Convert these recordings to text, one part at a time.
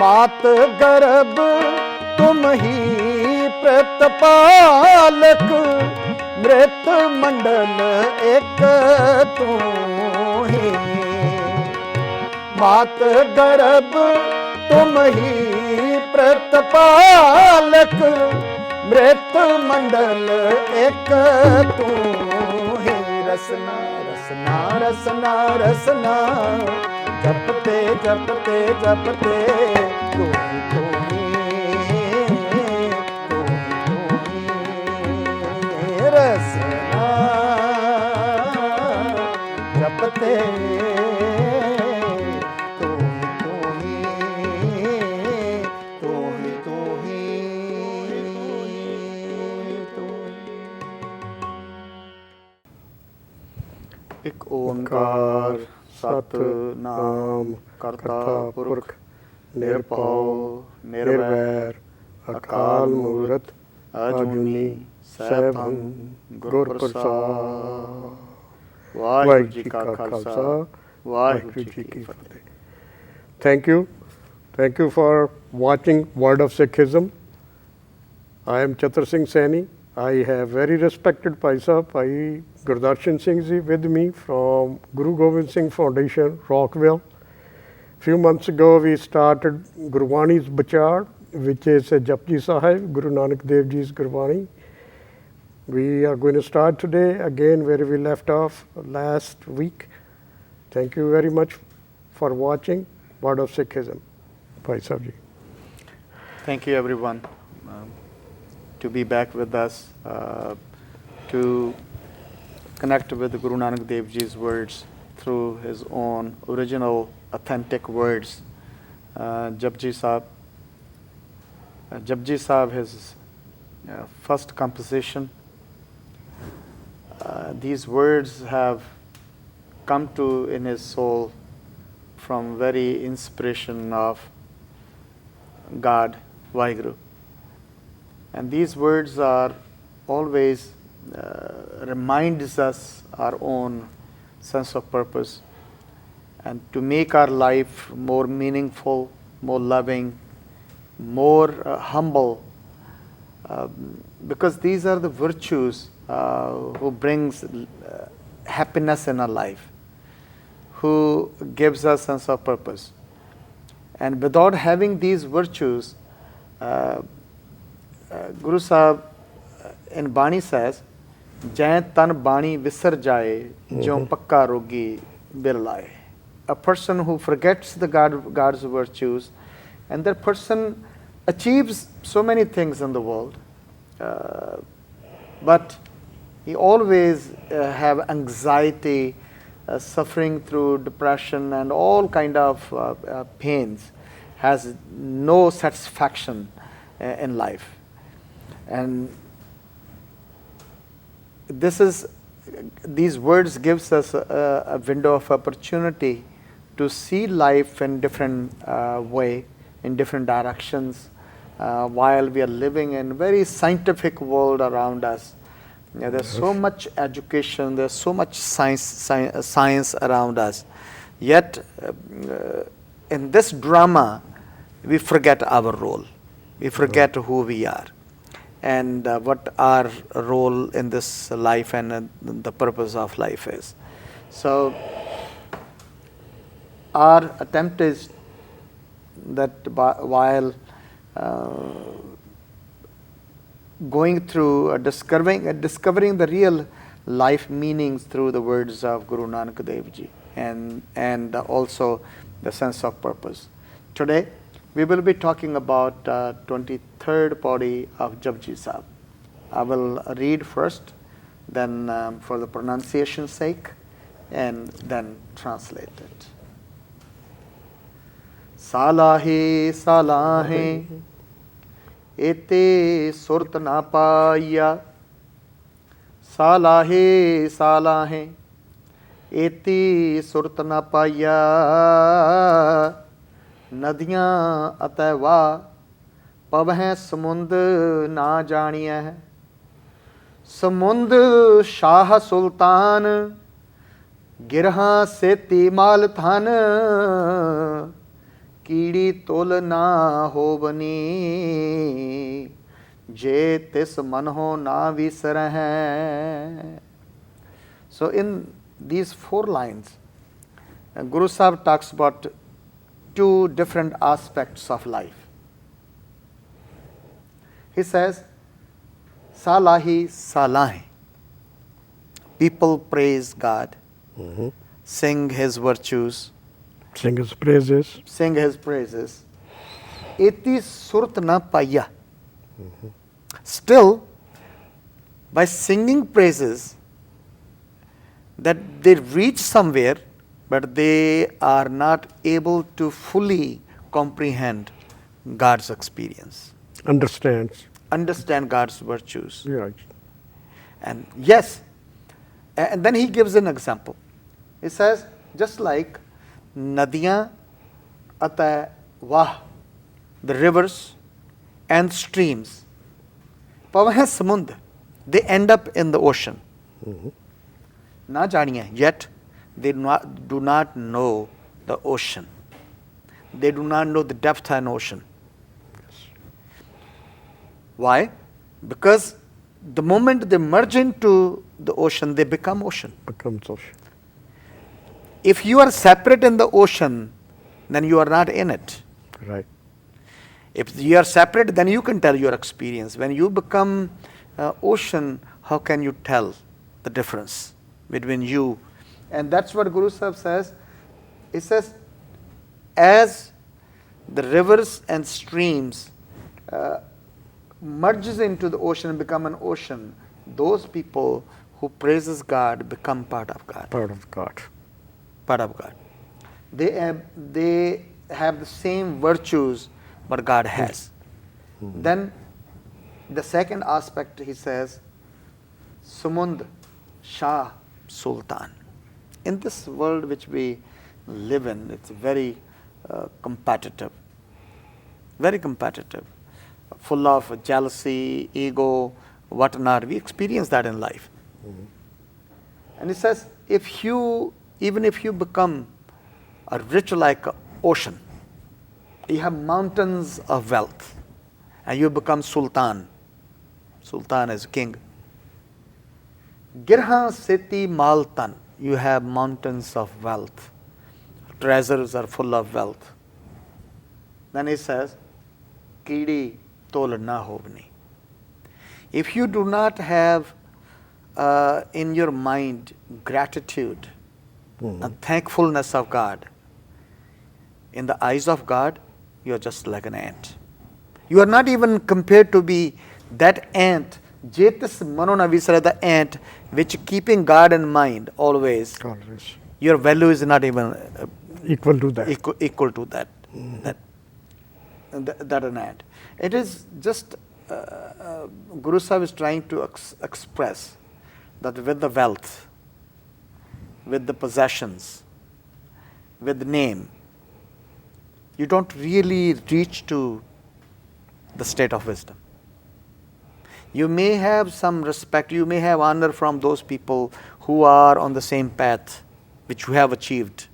मात गर्भ तुम ही प्रतिपालक, मृत मंडल एक तू ही। मात गर्भ तुम ही प्रतिपालक, मृत मंडल एक तू ही। रसना रसना रसना रसना, जपते जपते जपते तू ही तू ही तू ही रसना, जपते तू ही तू ही तू ही तू ही तू ही। एक ओंकार सतनाम करता पुरख निरभਉ निरवैर अकाल मूरत अजूनी सैभं गुर प्रसाद। वाहिगुरू जी का खालसा, वाहिगुरू जी की फतेह। Thank you for watching Word of Sikhism. I am Chatra Singh Saini. I have very respected Bhai Sahib, Bhai Gurdarshan Singh Ji with me from Guru Gobind Singh Foundation, Rockville. Few months ago we started Gurwani's Bachar, which is a Japji Sahib, Guru Nanak Dev Ji's Gurwani. We are going to start today again where we left off last week. Thank you very much for watching Word of Sikhism. Bhai Sahib Ji. Thank you everyone to be back with us, to connect with Guru Nanak Dev Ji's words through his own original authentic words. Japji Sahib, his first composition. These words have come to in his soul from very inspiration of God, Waheguru. And these words are always reminds us our own sense of purpose, and to make our life more meaningful, more loving, more humble, because these are the virtues who brings happiness in our life, who gives us sense of purpose. And without having these virtues, Guru Sahib in Bani says, Jai tan bani visar jaye, jo pakka rogi birlaye. A person who forgets the God's virtues, and that person achieves so many things in the world, but he always have anxiety, suffering through depression and all kind of pains, has no satisfaction in life. And these words gives us a window of opportunity to see life in different way, in different directions, while we are living in very scientific world around us. There's so much education, there's so much science around us. Yet in this drama, we forget our role. We forget who we are, and what our role in this life and the purpose of life is. So our attempt is that while going through discovering the real life meanings through the words of Guru Nanak Dev Ji, and also the sense of purpose. Today we will be talking about 23rd Pauri of Japji Sahib. I will read first, then for the pronunciation's sake, and then translate it. Salahe salahe ete surat na paya. Salahe salahe eti surat na paya. Nadiyan atwa paveh samund na janiya. Samund Shah Sultan Girha Seti Mal Than Kidi Tol na Hovani Je Tis Manho na Visarah. So in these 4 lines, Guru Sahib talks about 2 different aspects of life. He says, Salahi Salahi. People praise God, sing His virtues, Sing His praises. Sing His praises. Iti surat na paya. Still, by singing praises, that they reach somewhere, but they are not able to fully comprehend God's experience. Understand God's virtues. Right. And yes, and then he gives an example. He says, just like Nadiyan ata Wah, the rivers and streams, Pavah Samund, they end up in the ocean. Na janiye, yet they do not know the ocean. They do not know the depth of an ocean. Why? Because the moment they merge into the ocean, they become ocean. Becomes ocean. If you are separate in the ocean, then you are not in it. Right. If you are separate, then you can tell your experience. When you become ocean, how can you tell the difference between you? And that's what Guru Sahib says. He says, as the rivers and streams merges into the ocean and become an ocean, those people who praises God become part of God. Part of God. Part of God. They have the same virtues what God has. Then the second aspect, he says, Samund Shah Sultan. In this world which we live in, it's very competitive. Very competitive. Full of jealousy, ego, whatnot. We experience that in life. And he says, even if you become rich like an ocean, you have mountains of wealth, and you become Sultan. Sultan is king. Girha Seti Maltan, you have mountains of wealth. Treasures are full of wealth. Then he says, Kidi Tol na hovni. If you do not have in your mind gratitude and thankfulness of God, in the eyes of God, you are just like an ant. You are not even compared to be that ant, Jetis Manona Visara, the ant, which keeping God in mind always. Your value is not even equal to that. Equal to that. That an ant. It is just Guru Sahib is trying to express that with the wealth, with the possessions, with the name, you don't really reach to the state of wisdom. You may have some respect, you may have honor from those people who are on the same path which you have achieved.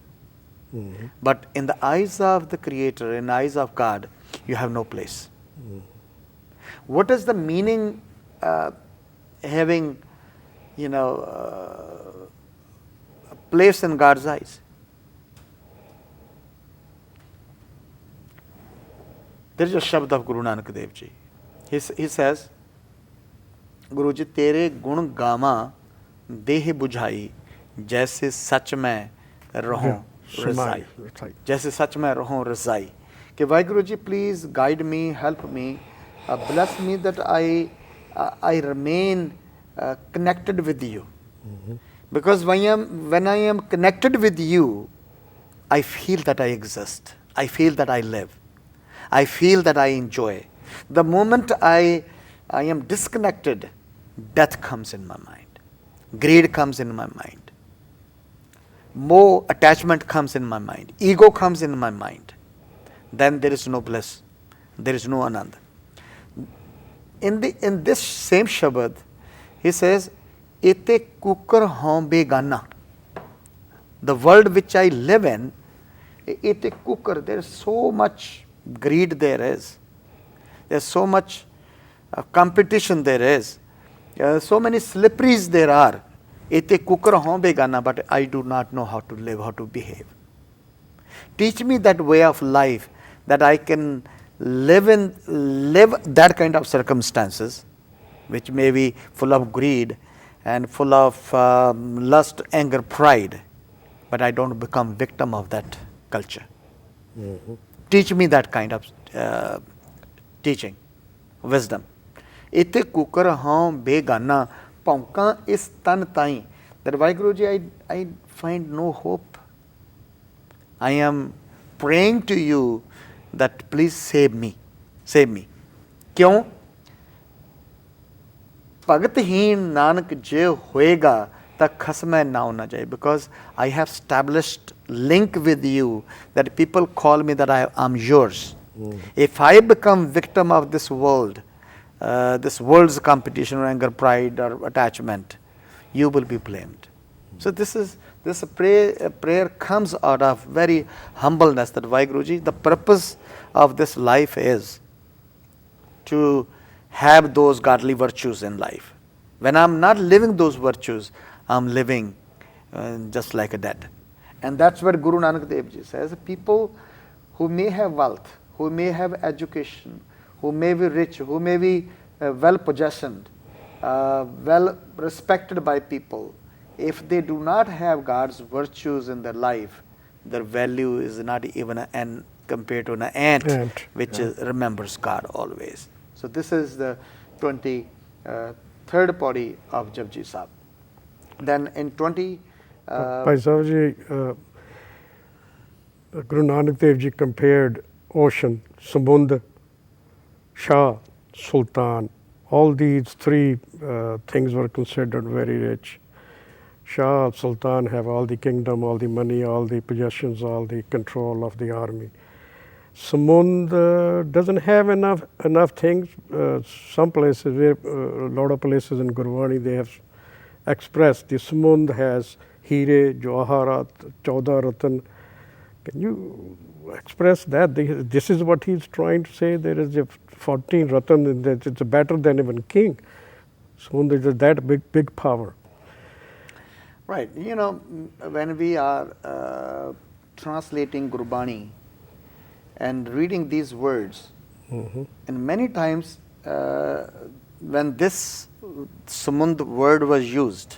But in the eyes of the Creator, in the eyes of God, you have no place. What is the meaning having, a place in God's eyes? There is a shabd of Guru Nanak Dev Ji. He says, Guru Ji, tere gun gama deh bujhai, jaise sach mein rahon razai. Jaise sach mein rahon razai. Ke Waheguru Ji, please guide me, help me, bless me that I I remain connected with you. Because when I am connected with you, I feel that I exist. I feel that I live. I feel that I enjoy. The moment I am disconnected, death comes in my mind. Greed comes in my mind. More attachment comes in my mind. Ego comes in my mind. Then there is no bliss. There is no anand. In this same Shabad, he says, Ete kukar hon begana. The world which I live in, ete kukar, there is so much greed there is. There's so much competition there is. So many slipperies there are. Ete kukar hon begana, but I do not know how to live, how to behave. Teach me that way of life that I can live that kind of circumstances, which may be full of greed and full of lust, anger, pride, but I don't become victim of that culture. Teach me that kind of teaching, wisdom. Ite kukar hon begana, paunka is tan tai. That Waheguru, I find no hope. I am praying to you that please save me. Save me. Kyun? Pagathin Nanak je hoega ta khasma now na jai. Because I have established link with you that people call me that I am yours. If I become victim of this world's competition or anger, pride or attachment, you will be blamed. So this prayer comes out of very humbleness that Waheguru, the purpose of this life is to have those godly virtues in life. When I am not living those virtues, I am living just like a dead. And that's what Guru Nanak Dev Ji says. People who may have wealth, who may have education, who may be rich, who may be well possessed, well respected by people, if they do not have God's virtues in their life, their value is not even an compared to an ant which remembers God always. So this is the 23rd pauri of Japji Sahib. Then in 20... Bhai Sahib ji, Guru Nanak Dev Ji compared ocean, samund, Shah, Sultan. All these three things were considered very rich. Shah, Sultan have all the kingdom, all the money, all the possessions, all the control of the army. Samund doesn't have enough things. Some places, a lot of places in Gurwani, they have expressed the Samund has Hire, Jawharat, Chauda Ratan. Can you express that? This is what he's trying to say. There is a 14 Ratan, it's better than even king. Samund is that big power. Right. You know, when we are translating Gurbani and reading these words, and many times when this Samund word was used,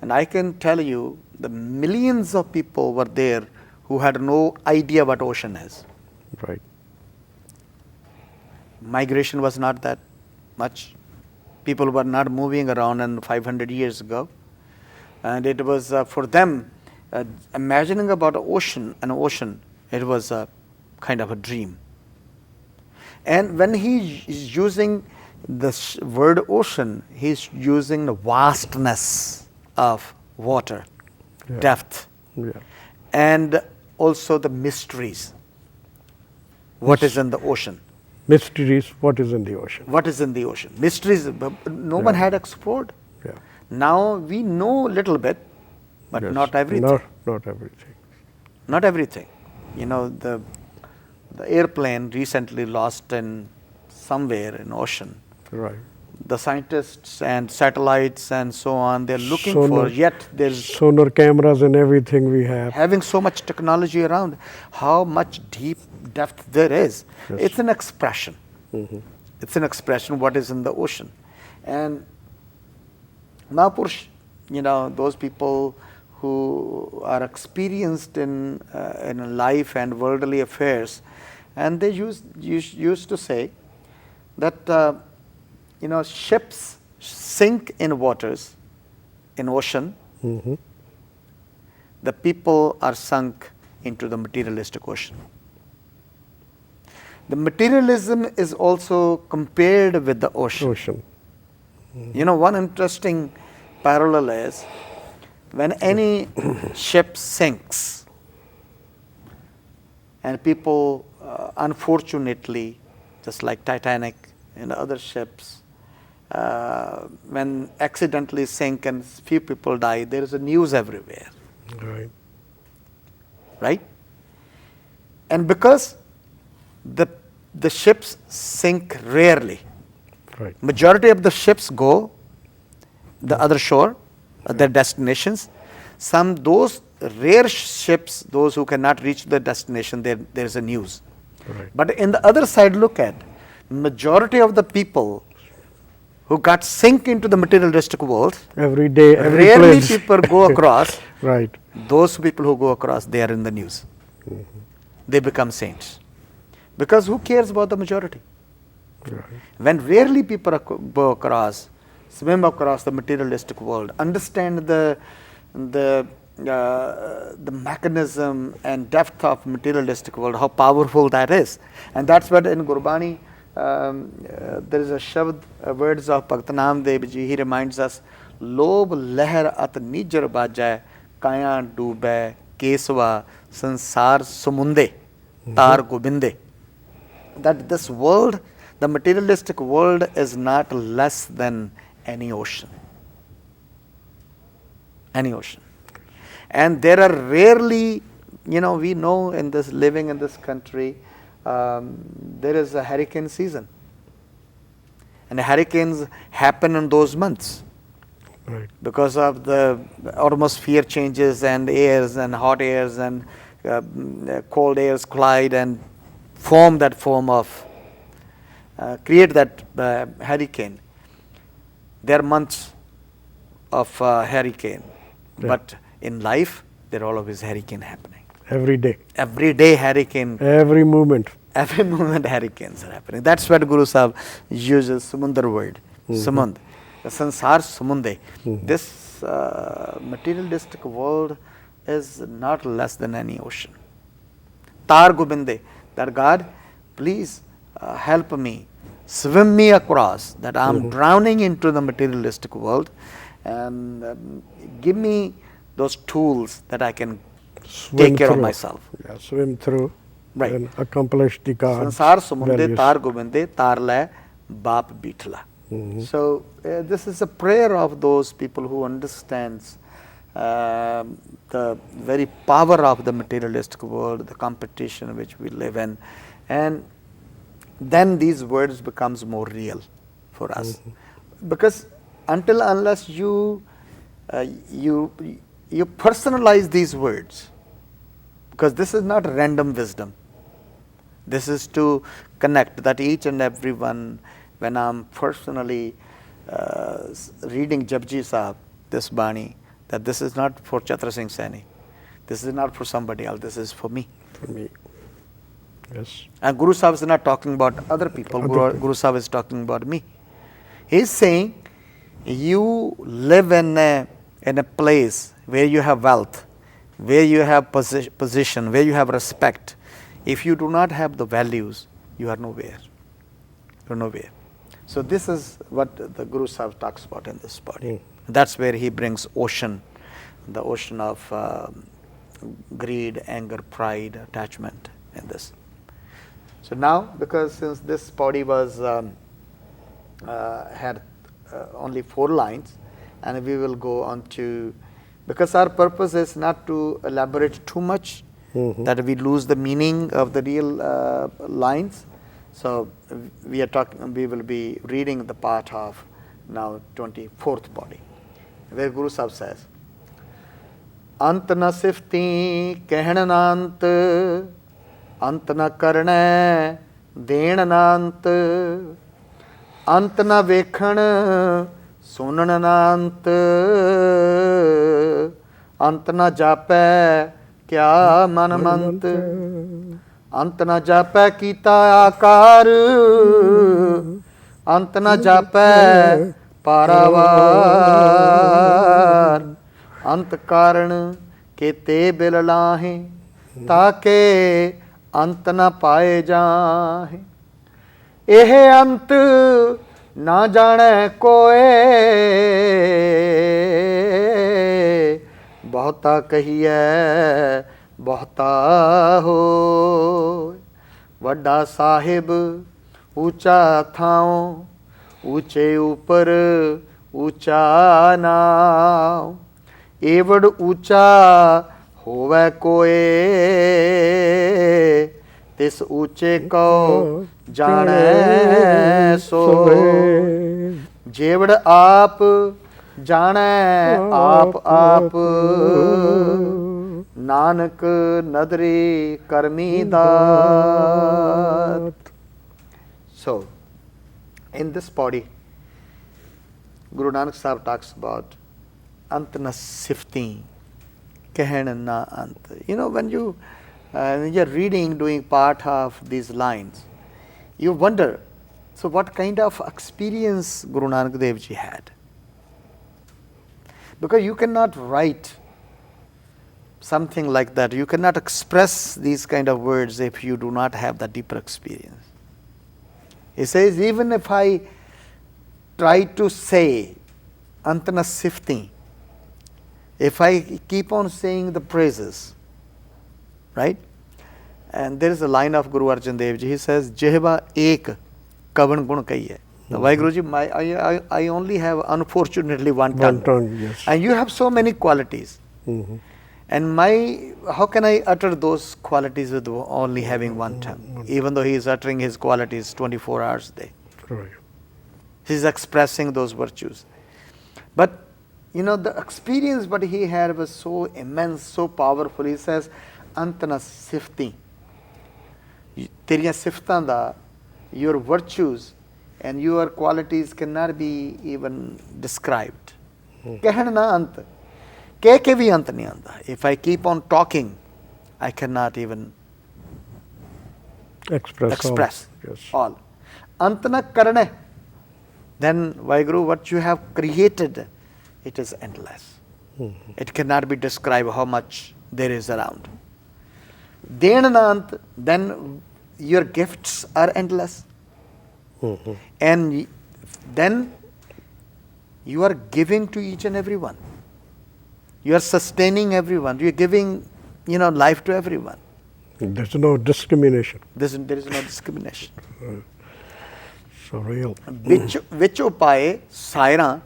and I can tell you the millions of people were there who had no idea what ocean is. Right. Migration was not that much. People were not moving around 500 years ago. And it was for them, imagining about an ocean, it was a kind of a dream. And when he is using this word ocean, he is using the vastness of water, depth, and also the mysteries. What is in the ocean? Mysteries, what is in the ocean? What is in the ocean? Mysteries, no one had explored. Yeah. Now we know little bit, but not everything. Not everything. Not everything. You know, the airplane recently lost in somewhere in ocean. Right. The scientists and satellites and so on, they're looking for, yet there's sonar cameras and everything we have. Having so much technology around, how much deep depth there is. Yes. It's an expression. It's an expression what is in the ocean. And Mahapurush, you know, those people who are experienced in life and worldly affairs, and they used to say that ships sink in waters, in ocean. The people are sunk into the materialistic ocean. The materialism is also compared with the ocean. One interesting parallel is when any ship sinks and people unfortunately, just like Titanic and other ships, when accidentally sink and few people die, there is a news everywhere. Right? And because the ships sink rarely, majority of the ships go the other shore, their destinations. Those rare ships, those who cannot reach the destination, there is a news. But in the other side, look at majority of the people who got sink into the materialistic world, every day, rarely place. people go across. Right. Those people who go across, they are in the news. They become saints. Because who cares about the majority? When rarely people go across, swim across the materialistic world, understand the mechanism and depth of materialistic world, how powerful that is. And that's what in Gurbani, there is a shabd, words of Bhakt Namdev ji. He reminds us, Lob lehar at nijar bajai, kaya dube, keswa, sansar sumunde, tar gobinde. That this world, the materialistic world, is not less than any ocean. Any ocean. And there are rarely, we know in this, living in this country, there is a hurricane season. And hurricanes happen in those months. Because of the atmosphere changes and airs and hot airs and cold airs collide and form that form of, create that hurricane. There are months of hurricane. But in life, there are always hurricane happening. Every day. Every day hurricane. Every moment. Every moment hurricanes are happening. That's what Guru Sahib uses Samundar word. Samund. The Sansar Samunde. This materialistic world is not less than any ocean. Tar Gobinde. That God, please help me. Swim me across. That I am drowning into the materialistic world. And give me those tools that I can take care of myself. Swim through and accomplish the God. Sansar Sumunde tar gobinde tar le bap bitla. So this is a prayer of those people who understands the very power of the materialistic world, the competition which we live in, and then these words becomes more real for us, because unless you personalize these words, because this is not random wisdom. This is to connect that each and every one, when I'm personally reading Japji Sahib, this Bani, that this is not for Chatra Singh Saini. This is not for somebody else. This is for me. For me. Yes. And Guru Sahib is not talking about other people. Guru Sahib is talking about me. He is saying, you live in a place where you have wealth, where you have position, where you have respect. If you do not have the values, you are nowhere. You are nowhere. So this is what the Guru Sahib talks about in this body. That's where he brings ocean, the ocean of greed, anger, pride, attachment in this. So now, because since this body was had only 4 lines, and we will go on to, because our purpose is not to elaborate too much, that we lose the meaning of the real lines. So we will be reading the part of now 24th body, where Guru Sahib says, Ant na sifti kehna nant, ant na karna dena nant, ant na vekhan sunan nant, ant na jape kya manamant, ant na jape kita akar, ਅੰਤ ਨ ਜਾਪੈ ਪਾਰਾਵਾਰ ਅੰਤ ਕਾਰਣ ਕੇਤੇ bill ਲਾਹੇ ਤਾਕੇ ਅੰਤ ਨ ਪਾਏ ਜਾਹੇ ਇਹ ਅੰਤ ਨਾ ਜਾਣੈ ਕੋਏ ਬਹੁਤਾ ਕਹੀਐ ਬਹੁਤਾ ਹੋਇ ਵੱਡਾ ਸਾਹਿਬ ਊਚਾ ਥਾਉ ਊਚੇ ਉਪਰ ਊਚਾ ਨਾਉ ਏਵੜ ਊਚਾ ਹੋਵੈ ਕੋਏ ਤਿਸ ਊਚੇ ਕੋ ਜਾਣੈ ਸੋਇ ਜੇਵੜ ਆਪ ਜਾਣੈ ਆਪ ਆਪ ਨਾਨਕ ਨਦਰੀ ਕਰਮੀ ਦਾਤ So, in this body, Guru Nanak Sahib talks about ant na sifti, kehen na ant. You know, when you're reading, doing part of these lines, you wonder, so what kind of experience Guru Nanak Dev Ji had? Because you cannot write something like that. You cannot express these kind of words if you do not have the deeper experience. He says, even if I try to say Antana Sifti, if I keep on saying the praises, right? And there is a line of Guru Arjan Dev Ji, he says, Jehva ek kavan gun kahiye. Now, Waheguru Ji, I only have unfortunately one tongue. Yes. And you have so many qualities. And how can I utter those qualities with only having one tongue? Even though he is uttering his qualities 24 hours a day. Right. He is expressing those virtues. But, you know, the experience what he had was so immense, so powerful. He says, Antana Sifti. Teriya Siftan da, your virtues and your qualities cannot be even described. Kehan na ant. Ke vi ant nahi aanda. If I keep on talking, I cannot even express all. Antana karane. Then, Waheguru, what you have created, it is endless. It cannot be described how much there is around. Denanant, then your gifts are endless. And then you are giving to each and every one. You are sustaining everyone. You are giving, life to everyone. There's no discrimination. There is no discrimination. So real. Which upaye saira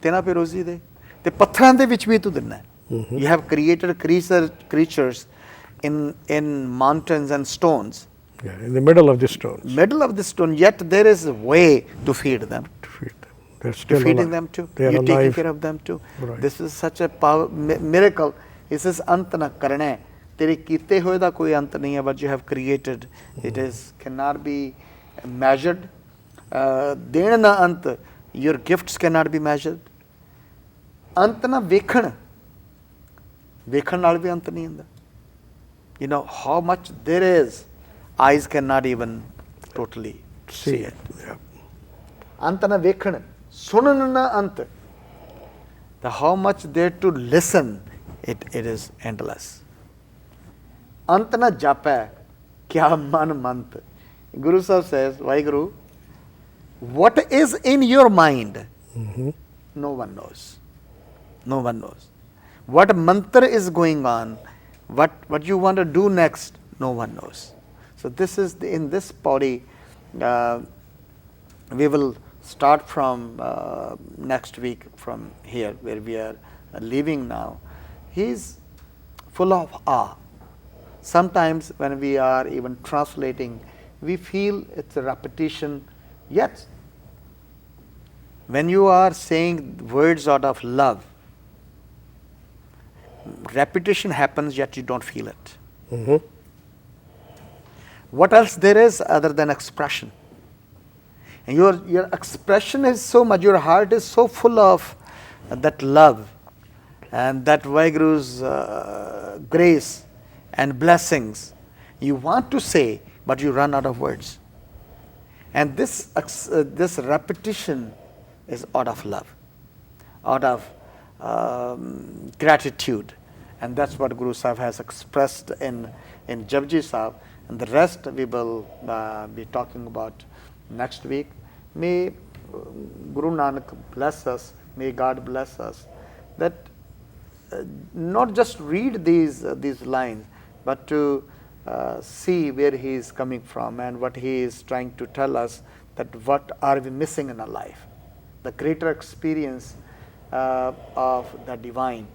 tena pe rozi de. Te patharan de vich bhi tu dinna. You have created creatures in mountains and stones. Yeah, in the middle of the stones. Middle of the stone, yet there is a way to feed them. They're still You're feeding alive. them too. They are You're taking alive. care of them too. Right. This is such a miracle. He says, Ant na karne. Tere kite hoye da koi ant nahi hai, but you have created. It cannot be measured. Dena na ant. Your gifts cannot be measured. Ant na vekhan. Vekhan naal bhi ant nahi hunda. You know how much there is. Eyes cannot even totally see it. Yeah. Ant na vekhan. Sunan na ant. The how much there to listen, it is endless. Ant na japa, kya man mant. Guru Sahib says, Waheguru, what is in your mind? No one knows. No one knows. What mantra is going on, what you want to do next, no one knows. So this is in this body, we will start from next week from here where we are living now. He is full of awe. Sometimes when we are even translating, we feel it's a repetition. Yet, when you are saying words out of love, repetition happens, yet you don't feel it. What else there is other than expression? And your expression is so much, your heart is so full of that love and that Waheguru's grace and blessings. You want to say, but you run out of words. And this repetition is out of love, out of gratitude, and that's what Guru Sahib has expressed in Japji Sahib, and the rest we will be talking about next week. May Guru Nanak bless us, may God bless us, that not just read these lines, but to see where he is coming from and what he is trying to tell us, that what are we missing in our life, the greater experience of the divine.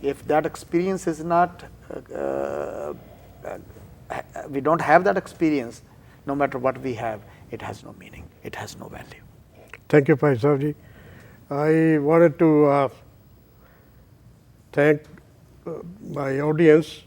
If that experience is not, we don't have that experience, no matter what we have, it has no meaning, it has no value. Thank you, Bhai Sahib ji. I wanted to thank my audience.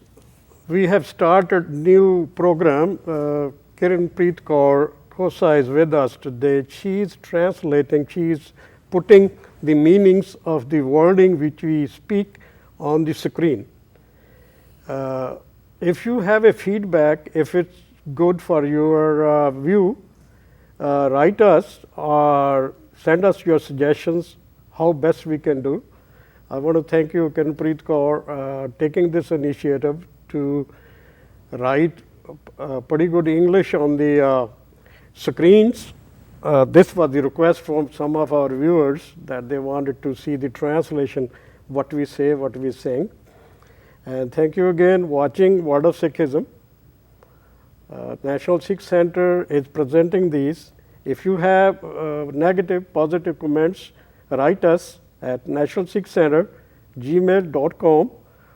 We have started new program. Kiran Preet Kaur Khalsa is with us today. She is translating, she is putting the meanings of the wording which we speak on the screen. If you have a feedback, if it's good for your view, write us or send us your suggestions, how best we can do. I want to thank you, Kiran Preet Kaur, taking this initiative to write pretty good English on the screens. This was the request from some of our viewers, that they wanted to see the translation, what we say, what we sing. And thank you again watching Word of Sikhism. National Sikh Center is presenting these. If you have negative, positive comments, write us at National Sikh Center, gmail.com,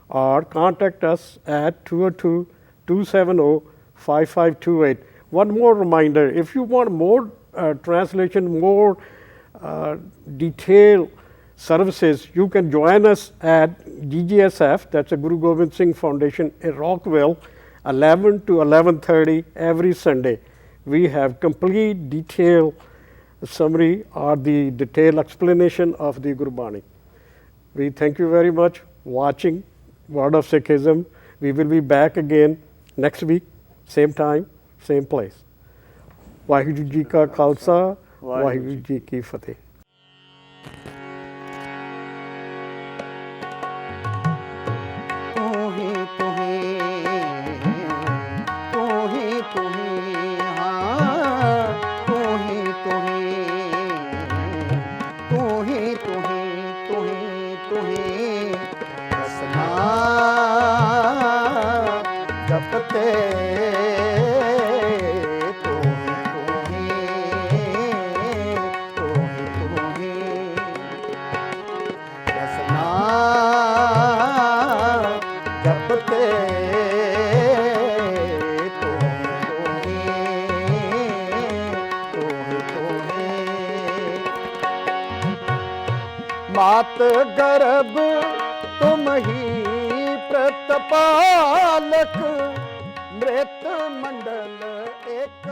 or contact us at 202-270-5528. One more reminder, if you want more translation, more detailed services, you can join us at GGSF, that's a Guru Gobind Singh Foundation in Rockville, 11 to 11:30 every Sunday. We have complete detailed summary or the detailed explanation of the Gurbani. We thank you very much watching Word of Sikhism. We will be back again next week, same time, same place. Waheguru Ji Ka Khalsa, Waheguru Ji Ki Fateh. मात गर्भ तुम ही प्रतिपालक, मृत मंडल एक